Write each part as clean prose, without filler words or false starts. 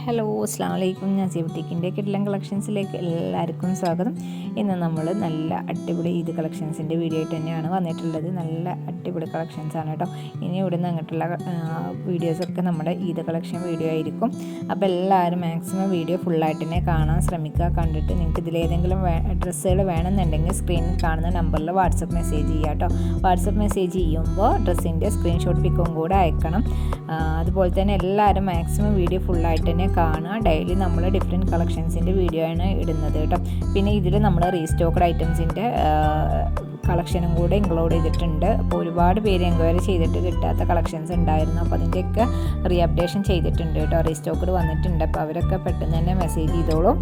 Hello അസ്സാം വലൈക്കും. ഞാൻ സിബിറ്റിക്കിൻ്റെ കിഡ്ലൻ കളക്ഷൻസിലേക്ക് എല്ലാവർക്കും സ്വാഗതം. ഇന്ന് നമ്മൾ നല്ല അടിപൊളി ഈദ് കളക്ഷൻസിൻ്റെ വീഡിയോ ആയിട്ട് തന്നെയാണ് വന്നിട്ടുള്ളത്. നല്ല അടിപൊളി കളക്ഷൻസാണ് കേട്ടോ. ഇനി ഇവിടുന്ന് അങ്ങോട്ടുള്ള വീഡിയോസൊക്കെ നമ്മുടെ ഈദ് കളക്ഷൻ വീഡിയോ ആയിരിക്കും. അപ്പോൾ എല്ലാവരും മാക്സിമം വീഡിയോ ഫുള്ളായിട്ട് തന്നെ കാണാൻ ശ്രമിക്കുക. കണ്ടിട്ട് നിങ്ങൾക്ക് ഇതിലേതെങ്കിലും ഡ്രസ്സുകൾ വേണമെന്നുണ്ടെങ്കിൽ സ്ക്രീനിൽ കാണുന്ന നമ്പറിൽ വാട്സപ്പ് മെസ്സേജ് ചെയ്യുക കേട്ടോ. വാട്സപ്പ് മെസ്സേജ് ചെയ്യുമ്പോൾ ഡ്രസ്സിൻ്റെ സ്ക്രീൻഷോട്ട് പിക്കും കൂടെ അയക്കണം. അതുപോലെ തന്നെ എല്ലാവരും മാക്സിമം വീഡിയോ ഫുള്ളായിട്ട് തന്നെ കാണുക. ഡെയിലി നമ്മൾ ഡിഫറെൻറ്റ് കളക്ഷൻസിൻ്റെ വീഡിയോ ആണ് ഇടുന്നത് കേട്ടോ. പിന്നെ ഇതിൽ നമ്മൾ റീസ്റ്റോക്ക്ഡ് ഐറ്റംസിൻ്റെ കളക്ഷനും കൂടെ ഇൻക്ലൂഡ് ചെയ്തിട്ടുണ്ട്. അപ്പോൾ ഒരുപാട് പേര് എൻക്വയറി ചെയ്തിട്ട് കിട്ടാത്ത കളക്ഷൻസ് ഉണ്ടായിരുന്നു. അപ്പോൾ അതിൻ്റെയൊക്കെ റീ അപ്ഡേഷൻ ചെയ്തിട്ടുണ്ട് കേട്ടോ. റീസ്റ്റോക്ക്ഡ് വന്നിട്ടുണ്ട്. അപ്പോൾ അവരൊക്കെ പെട്ടെന്ന് തന്നെ മെസ്സേജ് ചെയ്തോളും.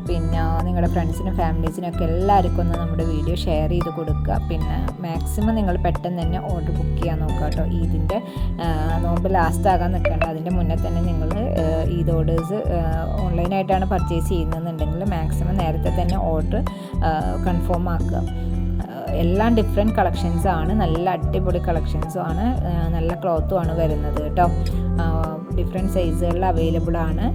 പിന്നെ നിങ്ങളുടെ ഫ്രണ്ട്സിനും ഫാമിലീസിനൊക്കെ എല്ലാവർക്കും ഒന്ന് നമ്മുടെ വീഡിയോ ഷെയർ ചെയ്ത് കൊടുക്കുക. പിന്നെ മാക്സിമം നിങ്ങൾ പെട്ടെന്ന് തന്നെ ഓർഡർ ബുക്ക് ചെയ്യാൻ നോക്കുക കേട്ടോ. ഇതിൻ്റെ നോമ്പ് ലാസ്റ്റ് ആകാൻ നിൽക്കേണ്ട. അതിൻ്റെ മുന്നേ തന്നെ നിങ്ങൾ ഈദ് ഓർഡേഴ്സ് ഓൺലൈനായിട്ടാണ് പർച്ചേസ് ചെയ്യുന്നതെന്നുണ്ടെങ്കിൽ മാക്സിമം നേരത്തെ തന്നെ ഓർഡർ കൺഫേം ആക്കുക. എല്ലാം ഡിഫറെൻറ്റ് കളക്ഷൻസാണ്. നല്ല അടിപൊളി കളക്ഷൻസുമാണ്. നല്ല ക്ലോത്തുമാണ് വരുന്നത് കേട്ടോ. ഡിഫറെൻറ്റ് സൈസുകളിൽ അവൈലബിൾ ആണ്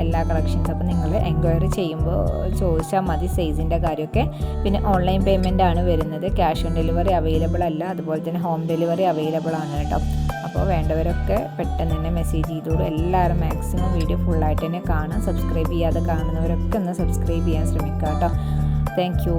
എല്ലാ കളക്ഷൻസ്. അപ്പോൾ നിങ്ങൾ എൻക്വയറി ചെയ്യുമ്പോൾ ചോദിച്ചാൽ മതി സൈസിൻ്റെ കാര്യമൊക്കെ. പിന്നെ ഓൺലൈൻ പേയ്മെൻ്റ് ആണ് വരുന്നത്. ക്യാഷ് ഓൺ ഡെലിവറി അവൈലബിൾ അല്ല. അതുപോലെ തന്നെ ഹോം ഡെലിവറി അവൈലബിൾ ആണ് കേട്ടോ. അപ്പോൾ വേണ്ടവരൊക്കെ പെട്ടെന്ന് തന്നെ മെസ്സേജ് ചെയ്തോളൂ. എല്ലാവരും മാക്സിമം വീഡിയോ ഫുള്ളായിട്ട് തന്നെ കാണാം. സബ്സ്ക്രൈബ് ചെയ്യാതെ കാണുന്നവരൊക്കെ ഒന്ന് സബ്സ്ക്രൈബ് ചെയ്യാൻ ശ്രമിക്കുക കേട്ടോ. Thank you.